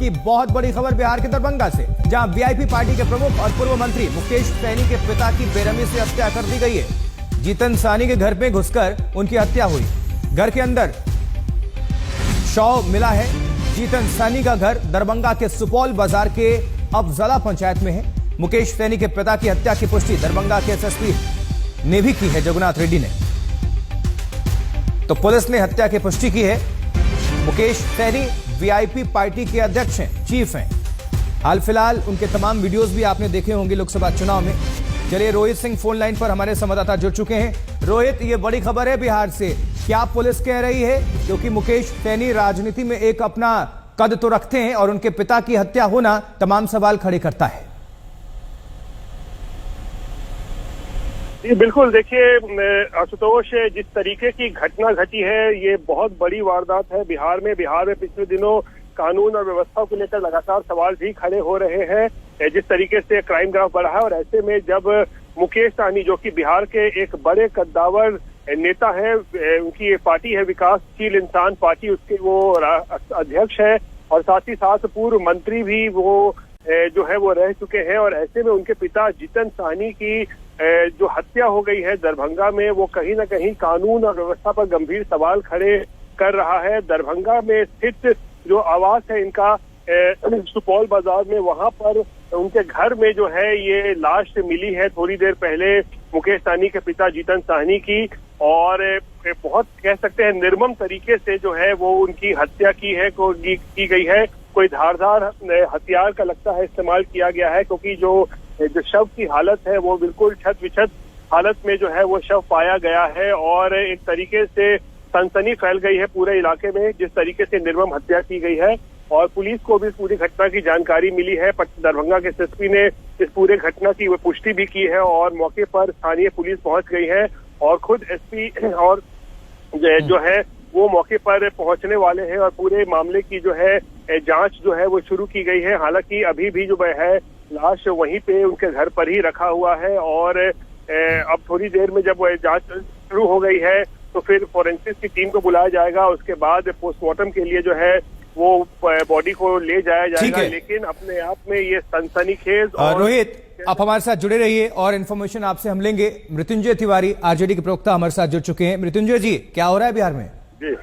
की बहुत बड़ी खबर बिहार के दरभंगा से, जहां वीआईपी पार्टी के प्रमुख और पूर्व मंत्री मुकेश सहनी के पिता की बेरहमी से हत्या कर दी गई है। जीतन सहनी के घर में घुसकर उनकी हत्या हुई। घर के अंदर शव मिला है। जीतन सहनी का घर दरभंगा के सुपौल बाजार के अफजला पंचायत में है। मुकेश सहनी के पिता की हत्या की पुष्टि दरभंगा के एसएसपी ने भी की है, जगन्नाथ रेड्डी ने। तो पुलिस ने हत्या की पुष्टि की है। मुकेश सहनी वीआईपी पार्टी के अध्यक्ष हैं, चीफ हैं। हाल फिलहाल उनके तमाम वीडियोस भी आपने देखे होंगे लोकसभा चुनाव में। चलिए, रोहित सिंह फोन लाइन पर हमारे संवाददाता जुड़ चुके हैं। रोहित, ये बड़ी खबर है बिहार से, क्या पुलिस कह रही है? क्योंकि मुकेश सहनी राजनीति में एक अपना कद तो रखते हैं और उनके पिता की हत्या होना तमाम सवाल खड़े करता है। जी बिल्कुल, देखिए आशुतोष, जिस तरीके की घटना घटी है ये बहुत बड़ी वारदात है बिहार में। पिछले दिनों कानून और व्यवस्था को लेकर लगातार सवाल भी खड़े हो रहे हैं, जिस तरीके से क्राइम ग्राफ बढ़ा है। और ऐसे में जब मुकेश सहनी, जो कि बिहार के एक बड़े कद्दावर नेता है, उनकी ये पार्टी है विकासशील इंसान पार्टी, उसके वो अध्यक्ष है और साथ ही साथ पूर्व मंत्री भी वो जो है वो रह चुके हैं। और ऐसे में उनके पिता जीतन सहनी की जो हत्या हो गई है दरभंगा में, वो कहीं ना कहीं कानून और व्यवस्था पर गंभीर सवाल खड़े कर रहा है। दरभंगा में स्थित जो आवास है इनका सुपौल बाजार में, वहां पर उनके घर में जो है ये लाश मिली है थोड़ी देर पहले मुकेश सहनी के पिता जीतन सहनी की। और बहुत कह सकते हैं निर्मम तरीके से जो है वो उनकी हत्या की गई है। कोई धारदार हथियार का लगता है इस्तेमाल किया गया है, क्योंकि जो शव की हालत है वो बिल्कुल छत विछत हालत में जो है वो शव पाया गया है। और एक तरीके से सनसनी फैल गई है पूरे इलाके में, जिस तरीके से निर्मम हत्या की गई है। और पुलिस को भी पूरी घटना की जानकारी मिली है। दरभंगा के एसएसपी ने इस पूरे घटना की वो पुष्टि भी की है और मौके पर स्थानीय पुलिस पहुंच गई है और खुद एसपी और जो है वो मौके पर पहुंचने वाले हैं और पूरे मामले की जो है जांच जो है वो शुरू की गई है। हालांकि अभी भी जो है लाश वहीं पे उनके घर पर ही रखा हुआ है और अब थोड़ी देर में जब जांच शुरू हो गई है तो फिर फोरेंसिक की टीम को बुलाया जाएगा। उसके बाद पोस्टमार्टम के लिए जो है वो बॉडी को ले जाया जाएगा। लेकिन अपने आप में ये सनसनीखेज। रोहित, आप हमारे साथ जुड़े रहिए और इन्फॉर्मेशन आपसे हम लेंगे। मृत्युंजय तिवारी आरजेडी के प्रवक्ता हमारे साथ जुड़ चुके हैं। मृत्युंजय जी, क्या हो रहा है बिहार में? जी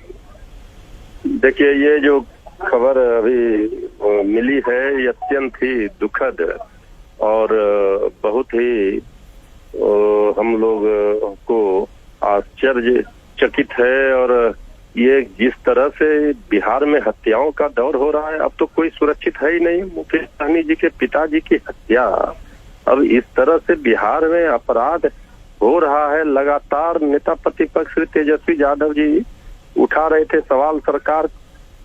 देखिए, ये जो खबर अभी मिली है ये अत्यंत ही दुखद और बहुत ही हम लोग को आश्चर्यचकित है। और ये जिस तरह से बिहार में हत्याओं का दौर हो रहा है, अब तो कोई सुरक्षित है ही नहीं। मुकेश सहनी जी के पिताजी की हत्या, अब इस तरह से बिहार में अपराध हो रहा है। लगातार नेता प्रतिपक्ष श्री तेजस्वी यादव जी उठा रहे थे सवाल, सरकार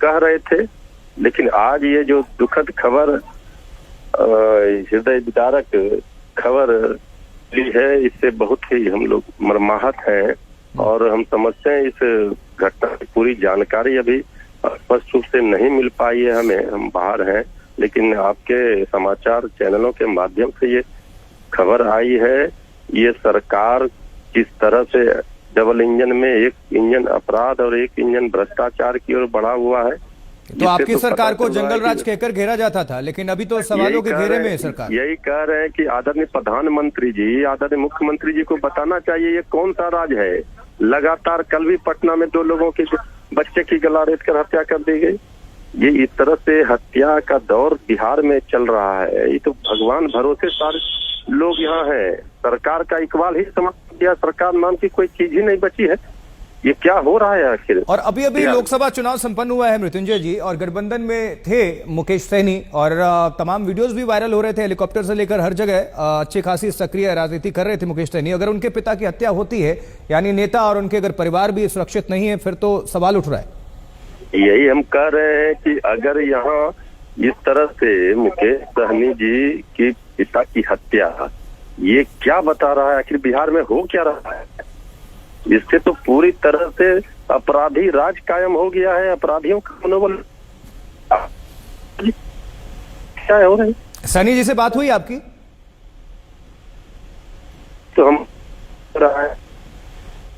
कह रहे थे, लेकिन आज ये जो दुखद खबर, हृदय विदारक खबर ली है, इससे बहुत ही हम लोग मर्माहत हैं। और हम समझते हैं इस घटना की पूरी जानकारी अभी स्पष्ट रूप से नहीं मिल पाई है हमें, हम बाहर हैं। लेकिन आपके समाचार चैनलों के माध्यम से ये खबर आई है। ये सरकार किस तरह से डबल इंजन में, एक इंजन अपराध और एक इंजन भ्रष्टाचार की ओर बढ़ा हुआ है। तो आपकी सरकार को जंगल राज कहकर घेरा जाता था, लेकिन अभी तो सवालों के घेरे में है सरकार। यही कह रहे हैं कि आदरणीय प्रधानमंत्री जी, आदरणीय मुख्यमंत्री जी को बताना चाहिए ये कौन सा राज है। लगातार कल भी पटना में 2 लोगों के बच्चे की गला रेत कर हत्या कर दी गई। ये इस तरह से हत्या का दौर बिहार में चल रहा है। ये तो भगवान भरोसे सारे लोग यहाँ हैं। सरकार का इकबाल ही समाप्त किया, सरकार नाम की कोई चीज ही नहीं बची है। ये क्या हो रहा है आखिर? और अभी लोकसभा चुनाव संपन्न हुआ है मृत्युंजय जी, और गठबंधन में थे मुकेश सहनी और तमाम वीडियोस भी वायरल हो रहे थे। हेलीकॉप्टर से लेकर हर जगह अच्छी खासी सक्रिय राजनीति कर रहे थे मुकेश सहनी। अगर उनके पिता की हत्या होती है, यानी नेता और उनके अगर परिवार भी सुरक्षित नहीं है, फिर तो सवाल उठ रहा है। यही हम कह रहे हैं कि अगर यहाँ इस तरह से मुकेश सहनी जी की पिता की हत्या, ये क्या बता रहा है आखिर बिहार में हो क्या रहा है? इससे तो पूरी तरह से अपराधी राज कायम हो गया है। अपराधियों का मनोबल क्या हो रहा है? सहनी जी से बात हुई आपकी? तो हम रहा है।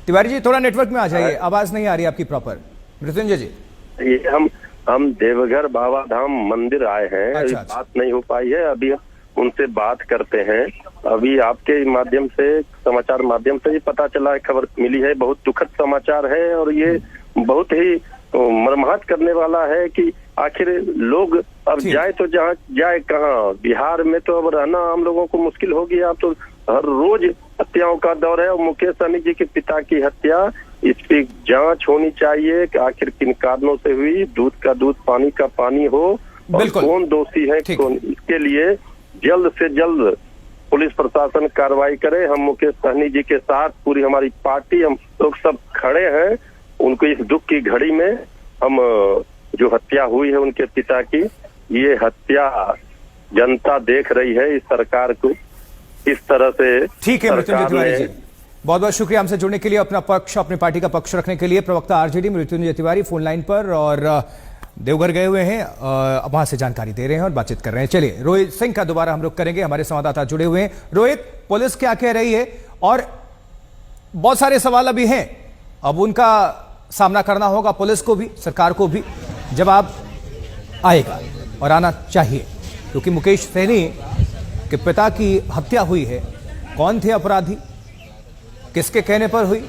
तिवारी जी, थोड़ा नेटवर्क में आ जाइए, आवाज नहीं आ रही आपकी प्रॉपर। मृत्युंजय जी, ये हम देवघर बाबा धाम मंदिर आए हैं। अभी अच्छा। बात नहीं हो पाई है, अभी उनसे बात करते हैं। अभी आपके माध्यम से, समाचार माध्यम से ये पता चला है, खबर मिली है, बहुत दुखद समाचार है और ये बहुत ही मर्माहत करने वाला है कि आखिर लोग अब जाए तो जहाँ जाए कहाँ। बिहार में तो अब रहना हम लोगों को मुश्किल हो गया। अब तो हर रोज हत्याओं का दौर है और मुकेश सहनी जी के पिता की हत्या, इस पे जांच होनी चाहिए कि आखिर किन कारणों से हुई। दूध का दूध, पानी का पानी हो और कौन दोषी है कौन, इसके लिए जल्द से जल्द पुलिस प्रशासन कार्रवाई करे। हम मुकेश सहनी जी के साथ पूरी हमारी पार्टी, हम लोग सब खड़े हैं। उनको इस दुख की घड़ी में हम जो हत्या हुई है उनके पिता की, ये हत्या जनता देख रही है इस सरकार को इस तरह से। ठीक है मृत्युंजय तिवारी जी, बहुत बहुत शुक्रिया हमसे जुड़ने के लिए, अपना पक्ष, अपनी पार्टी का पक्ष रखने के लिए। प्रवक्ता RJD Mrityunjay Tiwari phone line पर और देवघर गए हुए हैं, वहां से जानकारी दे रहे हैं और बातचीत कर रहे हैं। चलिए रोहित सिंह का दोबारा हम लोग करेंगे, हमारे संवाददाता जुड़े हुए हैं। रोहित, पुलिस क्या कह रही है? और बहुत सारे सवाल अभी हैं, अब उनका सामना करना होगा पुलिस को भी, सरकार को भी। जवाब आएगा और आना चाहिए, क्योंकि मुकेश सहनी के पिता की हत्या हुई है। कौन थे अपराधी, किसके कहने पर हुई,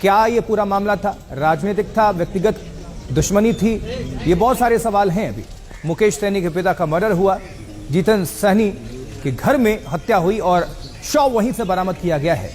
क्या ये पूरा मामला था, राजनीतिक था, व्यक्तिगत दुश्मनी थी, ये बहुत सारे सवाल हैं। अभी मुकेश सहनी के पिता का मर्डर हुआ, जीतन सहनी के घर में हत्या हुई और शव वहीं से बरामद किया गया है।